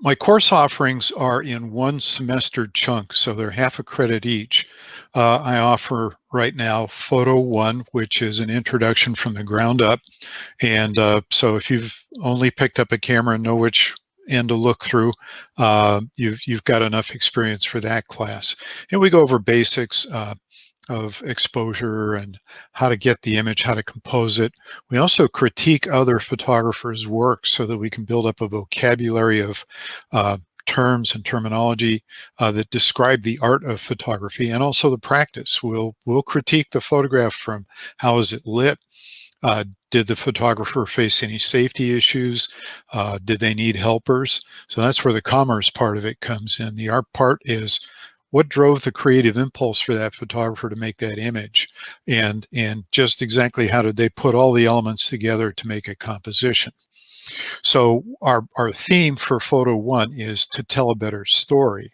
My course offerings are in one semester chunk, so they're half a credit each. I offer right now Photo 1, which is an introduction from the ground up. And so if you've only picked up a camera and know which end to look through, you've got enough experience for that class. And we go over basics of exposure and how to get the image, how to compose it. We also critique other photographers' work so that we can build up a vocabulary of terms and terminology that describe the art of photography and also the practice. We'll critique the photograph from how is it lit, did the photographer face any safety issues? Did they need helpers? So that's where the commerce part of it comes in. The art part is what drove the creative impulse for that photographer to make that image, and just exactly how did they put all the elements together to make a composition. So our theme for Photo 1 is to tell a better story.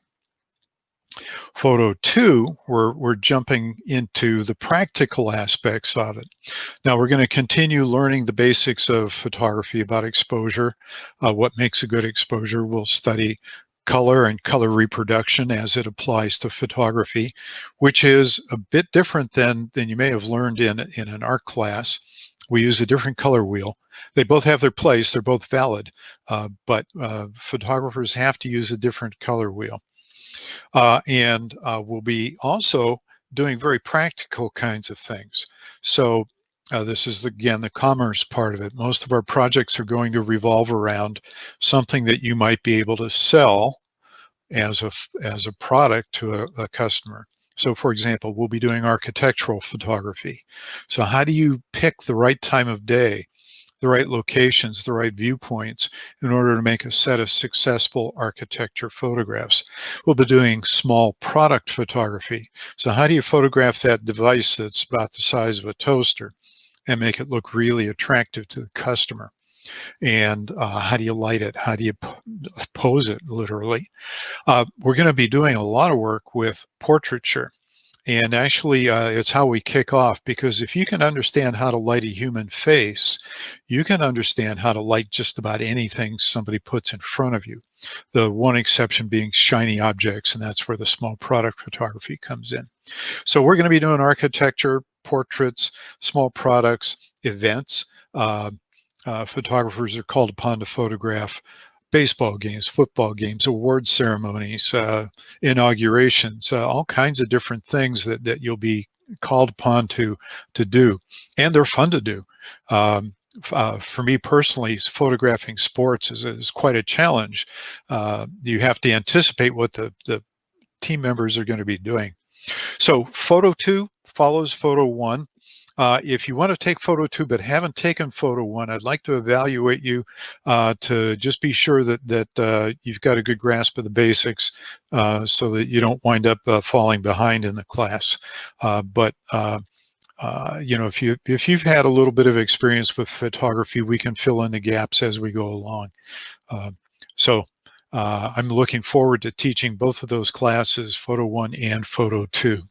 Photo 2, we're jumping into the practical aspects of it. Now we're going to continue learning the basics of photography about exposure, what makes a good exposure. We'll study color and color reproduction as it applies to photography, which is a bit different than you may have learned in an art class. We use a different color wheel. They both have their place, they're both valid, but photographers have to use a different color wheel. And we'll be also doing very practical kinds of things. So this is, again, the commerce part of it. Most of our projects are going to revolve around something that you might be able to sell as a product to a customer. So for example, we'll be doing architectural photography. So how do you pick the right time of day, the right locations, the right viewpoints in order to make a set of successful architecture photographs? We'll be doing small product photography. So how do you photograph that device that's about the size of a toaster and make it look really attractive to the customer? And how do you light it? How do you pose it, literally? We're going to be doing a lot of work with portraiture. And actually, it's how we kick off, because if you can understand how to light a human face, you can understand how to light just about anything somebody puts in front of you. The one exception being shiny objects, and that's where the small product photography comes in. So we're going to be doing architecture, portraits, small products, events. Photographers are called upon to photograph baseball games, football games, award ceremonies, inaugurations, all kinds of different things that you'll be called upon to do, and they're fun to do. For me personally, photographing sports is quite a challenge. You have to anticipate what the team members are going to be doing. So Photo 2 follows Photo 1. If you want to take Photo 2 but haven't taken Photo 1, I'd like to evaluate you to just be sure that you've got a good grasp of the basics so that you don't wind up falling behind in the class. You know, if you've had a little bit of experience with photography, we can fill in the gaps as we go along. I'm looking forward to teaching both of those classes, Photo 1 and Photo 2.